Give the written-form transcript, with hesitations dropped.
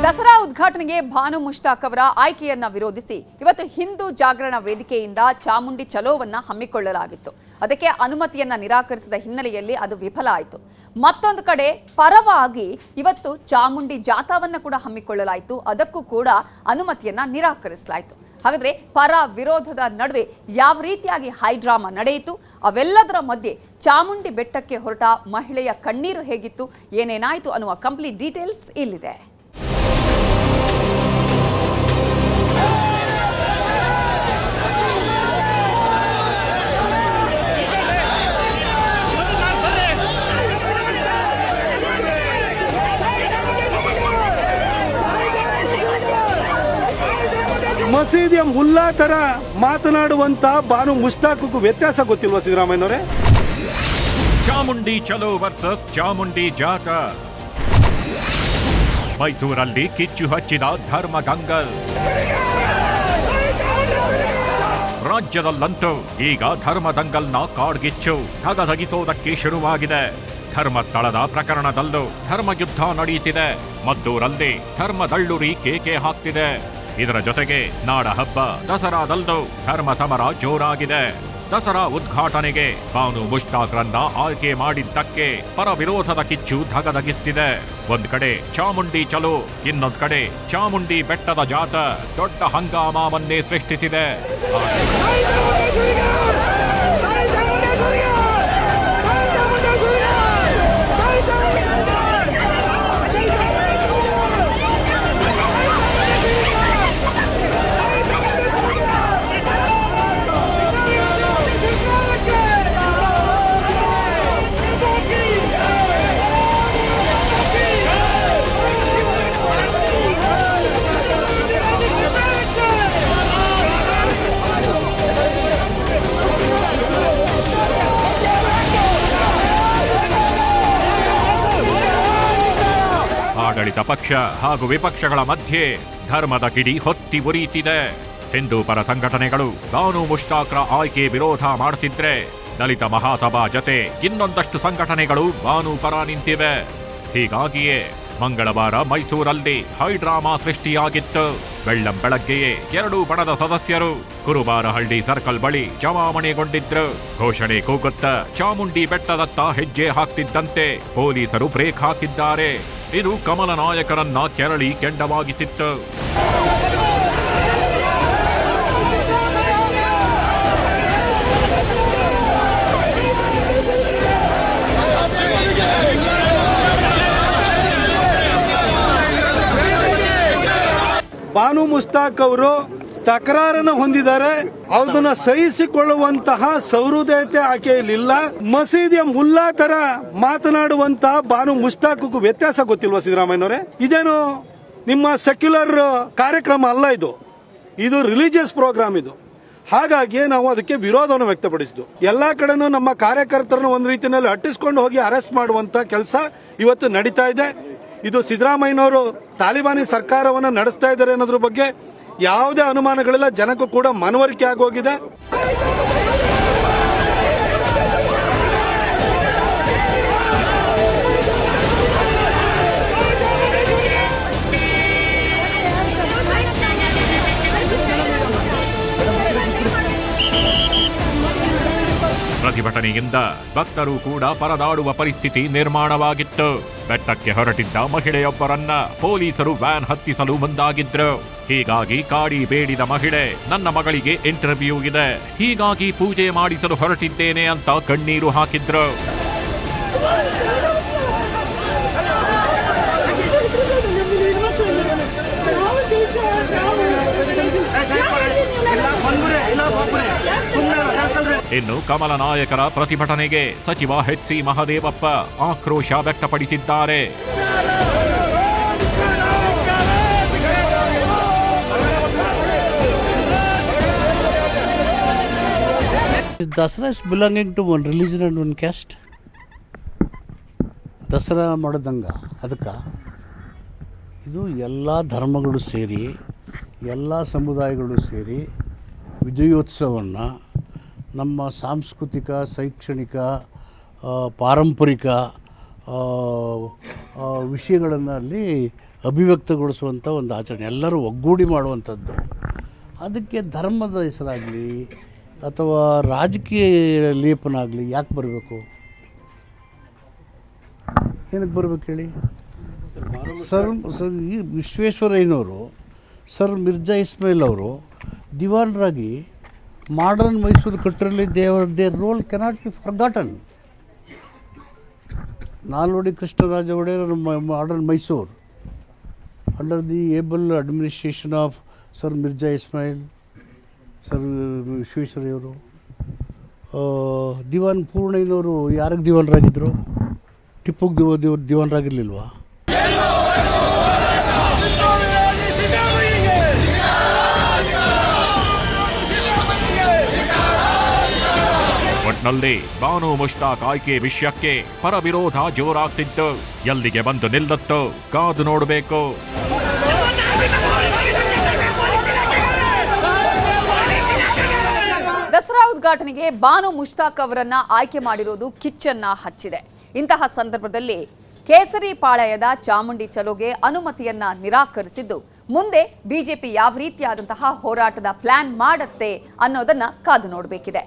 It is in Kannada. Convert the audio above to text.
ದಸರಾ ಉದ್ಘಾಟನೆಗೆ ಭಾನು ಮುಷ್ತಾಕ್ ಅವರ ಆಯ್ಕೆಯನ್ನ ವಿರೋಧಿಸಿ ಇವತ್ತು ಹಿಂದೂ ಜಾಗರಣ ವೇದಿಕೆಯಿಂದ ಚಾಮುಂಡಿ ಚಲೋವನ್ನ ಹಮ್ಮಿಕೊಳ್ಳಲಾಗಿತ್ತು. ಅದಕ್ಕೆ ಅನುಮತಿಯನ್ನ ನಿರಾಕರಿಸಿದ ಹಿನ್ನೆಲೆಯಲ್ಲಿ ಅದು ವಿಫಲ ಆಯಿತು. ಮತ್ತೊಂದು ಕಡೆ ಪರವಾಗಿ ಇವತ್ತು ಚಾಮುಂಡಿ ಜಾಥಾವನ್ನ ಕೂಡ ಹಮ್ಮಿಕೊಳ್ಳಲಾಯಿತು. ಅದಕ್ಕೂ ಕೂಡ ಅನುಮತಿಯನ್ನ ನಿರಾಕರಿಸಲಾಯಿತು. ಹಾಗಾದ್ರೆ ಪರ ವಿರೋಧದ ನಡುವೆ ಯಾವ ರೀತಿಯಾಗಿ ಹೈಡ್ರಾಮಾ ನಡೆಯಿತು, ಅವೆಲ್ಲದರ ಮಧ್ಯೆ ಚಾಮುಂಡಿ ಬೆಟ್ಟಕ್ಕೆ ಹೊರಟ ಮಹಿಳೆಯ ಕಣ್ಣೀರು ಹೇಗಿತ್ತು, ಏನೇನಾಯಿತು ಅನ್ನುವ ಕಂಪ್ಲೀಟ್ ಡೀಟೇಲ್ಸ್ ಇಲ್ಲಿದೆ. ಮಸೀದಿಯ ಮುಲ್ಲಾ ತರ ಮಾತನಾಡುವಂತ ಬಾನು ಮುಷ್ತಾಕ್ಗೂ ವ್ಯತ್ಯಾಸ ಗೊತ್ತಿಲ್ವಾ ಸಿದ್ದರಾಮಯ್ಯನವರೇ? ಚಾಮುಂಡಿ ಚಲೋ ವರ್ಸಸ್ ಚಾಮುಂಡಿ ಜಾಥಾ. ಮೈಸೂರಲ್ಲಿ ಕಿಚ್ಚು ಹಚ್ಚಿದ ಧರ್ಮದಂಗಲ್. ರಾಜ್ಯದಲ್ಲಂತೂ ಈಗ ಧರ್ಮದಂಗಲ್ನ ಕಾಡ್ಗಿಚ್ಚು ಧಗಧಗಿಸೋದಕ್ಕೆ ಶುರುವಾಗಿದೆ. ಧರ್ಮಸ್ಥಳದ ಪ್ರಕರಣದಲ್ಲೂ ಧರ್ಮಯುದ್ಧ ನಡೆಯುತ್ತಿದೆ. ಮದ್ದೂರಲ್ಲಿ ಧರ್ಮದಳ್ಳುರಿ ಕೇಕೆ ಹಾಕ್ತಿದೆ. ಇದರ ಜೊತೆಗೆ ನಾಡ ಹಬ್ಬ ದಸರಾದಲ್ಲೂ ಧರ್ಮ ಸಮರ ಜೋರಾಗಿದೆ. ದಸರಾ ಉದ್ಘಾಟನೆಗೆ ಬಾನು ಮುಷ್ತಾಕ್ರನ್ನ ಆಯ್ಕೆ ಮಾಡಿದ್ದಕ್ಕೆ ಪರ ವಿರೋಧದ ಕಿಚ್ಚು ಧಗಧಗಿಸ್ತಿದೆ. ಒಂದ್ ಕಡೆ ಚಾಮುಂಡಿ ಚಲೋ, ಇನ್ನೊಂದ್ ಕಡೆ ಚಾಮುಂಡಿ ಬೆಟ್ಟದ ಜಾಥಾ ದೊಡ್ಡ ಹಂಗಾಮವನ್ನೇ ಸೃಷ್ಟಿಸಿದೆ. ಆಡಳಿತ ಪಕ್ಷ ಹಾಗೂ ವಿಪಕ್ಷಗಳ ಮಧ್ಯೆ ಧರ್ಮದ ಕಿಡಿ ಹೊತ್ತಿ ಉರಿಯುತ್ತಿದೆ. ಹಿಂದೂ ಪರ ಸಂಘಟನೆಗಳು ಬಾನು ಮುಷ್ತಾಕ್ರ ಆಯ್ಕೆ ವಿರೋಧ ಮಾಡುತ್ತಿದ್ರೆ, ದಲಿತ ಮಹಾಸಭಾ ಜತೆ ಇನ್ನೊಂದಷ್ಟು ಸಂಘಟನೆಗಳು ಬಾನು ಪರ ನಿಂತಿವೆ. ಹೀಗಾಗಿಯೇ ಮಂಗಳವಾರ ಮೈಸೂರಲ್ಲಿ ಹೈಡ್ರಾಮಾ ಸೃಷ್ಟಿಯಾಗಿತ್ತು. ಬೆಳ್ಳಂ ಬೆಳಗ್ಗೆಯೇ ಎರಡೂ ಬಣದ ಸದಸ್ಯರು ಕುರುಬಾರಹಳ್ಳಿ ಸರ್ಕಲ್ ಬಳಿ ಜಮಾವಣೆಗೊಂಡಿದ್ರು. ಘೋಷಣೆ ಕೂಗುತ್ತಾ ಚಾಮುಂಡಿ ಬೆಟ್ಟದತ್ತ ಹೆಜ್ಜೆ ಹಾಕ್ತಿದ್ದಂತೆ ಪೊಲೀಸರು ಬ್ರೇಕ್ ಹಾಕಿದ್ದಾರೆ. ಇದು ಕಮಲ ನಾಯಕರನ್ನ ಕೆರಳಿ ಕೆಂಡವಾಗಿಸಿತ್ತು. ಬಾನು ಮುಷ್ತಾಕ್ ಅವರು ತಕರಾರನ್ನು ಹೊಂದಿದ್ದಾರೆ. ಅದನ್ನ ಸಹಿಸಿಕೊಳ್ಳುವಂತಹ ಸಹೃದಯತೆ ಆಕೆಯಲ್ಲಿಲ್ಲ. ಮಸೀದಿಯ ಮುಲ್ಲಾ ತರ ಮಾತನಾಡುವಂತ ಬಾನು ಮುಷ್ತಾಕ್ಗೂ ವ್ಯತ್ಯಾಸ ಗೊತ್ತಿಲ್ವಾ ಸಿದ್ದರಾಮಯ್ಯನವರೇ? ಇದೇನು ನಿಮ್ಮ ಸೆಕ್ಯುಲರ್ ಕಾರ್ಯಕ್ರಮ ಅಲ್ಲ, ಇದು ರಿಲಿಜಿಯಸ್ ಪ್ರೋಗ್ರಾಮ್. ಇದು ಹಾಗಾಗಿ ನಾವು ಅದಕ್ಕೆ ವಿರೋಧವನ್ನು ವ್ಯಕ್ತಪಡಿಸಿದ್ದು. ಎಲ್ಲಾ ಕಡೆನೂ ನಮ್ಮ ಕಾರ್ಯಕರ್ತರನ್ನು ಒಂದು ರೀತಿಯಲ್ಲಿ ಅಟ್ಟಿಸಿಕೊಂಡು ಹೋಗಿ ಅರೆಸ್ಟ್ ಮಾಡುವಂತ ಕೆಲಸ ಇವತ್ತು ನಡೀತಾ ಇದೆ. ಇದು ಸಿದ್ದರಾಮಯ್ಯನವರು ತಾಲಿಬಾನಿ ಸರ್ಕಾರವನ್ನು ನಡೆಸ್ತಾ ಇದ್ದಾರೆ ಅನ್ನೋದ್ರ ಬಗ್ಗೆ ಯಾವುದೇ ಅನುಮಾನಗಳಿಲ್ಲ. ಜನಕ್ಕೂ ಕೂಡ ಮನವರಿಕೆ ಆಗೋಗಿದೆ. ಪ್ರತಿಭಟನೆಯಿಂದ ಭಕ್ತರು ಕೂಡ ಪರದಾಡುವ ಪರಿಸ್ಥಿತಿ ನಿರ್ಮಾಣವಾಗಿತ್ತು. ಬೆಟ್ಟಕ್ಕೆ ಹೊರಟಿದ್ದ ಮಹಿಳೆಯೊಬ್ಬರನ್ನ ಪೊಲೀಸರು ವ್ಯಾನ್ ಹತ್ತಿಸಲು ಮುಂದಾಗಿದ್ರು. ಹೀಗಾಗಿ ಕಾಡಿ ಬೇಡಿದ ಮಹಿಳೆ, ನನ್ನ ಮಗಳಿಗೆ ಇಂಟರ್ವ್ಯೂ ಇದೆ, ಹೀಗಾಗಿ ಪೂಜೆ ಮಾಡಿಸಲು ಹೊರಟಿದ್ದೇನೆ ಅಂತ ಕಣ್ಣೀರು ಹಾಕಿದ್ರು. ಇನ್ನು ಕಮಲ ನಾಯಕರ ಪ್ರತಿಭಟನೆಗೆ ಸಚಿವ ಎಚ್ ಸಿ ಮಹದೇವಪ್ಪ ಆಕ್ರೋಶ ವ್ಯಕ್ತಪಡಿಸಿದ್ದಾರೆ. Dasara is belonging to one religion and one caste. Dasara ಮಾಡೋದಂಗ ಅದಕ್ಕೆ ಇದು ಎಲ್ಲ ಧರ್ಮಗಳು ಸೇರಿ, ಎಲ್ಲ ಸಮುದಾಯಗಳು ಸೇರಿ ವಿಜಯೋತ್ಸವವನ್ನು ನಮ್ಮ ಸಾಂಸ್ಕೃತಿಕ, ಶೈಕ್ಷಣಿಕ, ಪಾರಂಪರಿಕ ವಿಷಯಗಳನ್ನು ಅಲ್ಲಿ ಅಭಿವ್ಯಕ್ತಗೊಳಿಸುವಂಥ ಒಂದು ಆಚರಣೆ, ಎಲ್ಲರೂ ಒಗ್ಗೂಡಿ ಮಾಡುವಂಥದ್ದು. ಅದಕ್ಕೆ ಧರ್ಮದ ಹೆಸರಾಗಲಿ ಅಥವಾ ರಾಜಕೀಯ ಲೇಪನ ಆಗಲಿ ಯಾಕೆ ಬರಬೇಕು? ಏನಕ್ಕೆ ಬರಬೇಕು ಹೇಳಿ? ಸರ್ ಈ ವಿಶ್ವೇಶ್ವರಯ್ಯನವರು ಸರ್ ಮಿರ್ಜಾ ಇಸ್ಮಾಯಿಲ್ ಅವರು ದಿವಾನರಾಗಿ ಮಾಡರ್ನ್ ಮೈಸೂರು ಕಟ್ಟರಲ್ಲಿ there role cannot be forgotten. Nalvadi Krishnaraja Wodeyar modern Mysuru under the able administration of sir Mirza Ismail, sir ವಿಶ್ವೇಶ್ವರಯ್ಯವರು. ದಿವಾನ್ ಪೂರ್ಣಯ್ಯನವರು ಯಾರಿಗೆ ದಿವಾನರಾಗಿದ್ದರು? ಟಿಪ್ಪುಗೆ ದಿವಾನರಾಗಿರಲಿಲ್ವಾ? ಒಟ್ನಲ್ಲಿ ಬಾನು ಮುಷ್ತಾಕ್ ಆಯ್ಕೆ ವಿಷಯಕ್ಕೆ ಪರವಿರೋಧ ಜೋರಾಗ್ತಿದ್ದು ಎಲ್ಲಿಗೆ ಬಂದು ನಿಲ್ಲತ್ತೋ ಕಾದು ನೋಡಬೇಕು. ದಸರಾ ಉದ್ಘಾಟನೆಗೆ ಬಾನು ಮುಷ್ತಾಕ್ ಅವರನ್ನ ಆಯ್ಕೆ ಮಾಡಿರೋದು ಕಿಚ್ಚನ್ನ ಹಚ್ಚಿದೆ. ಇಂತಹ ಸಂದರ್ಭದಲ್ಲಿ ಕೇಸರಿ ಪಾಳಯದ ಚಾಮುಂಡಿ ಚಲೋಗೆ ಅನುಮತಿಯನ್ನ ನಿರಾಕರಿಸಿದ್ದು ಮುಂದೆ ಬಿಜೆಪಿ ಯಾವ ರೀತಿಯಾದಂತಹ ಹೋರಾಟದ ಪ್ಲಾನ್ ಮಾಡುತ್ತೆ ಅನ್ನೋದನ್ನ ಕಾದು ನೋಡಬೇಕಿದೆ.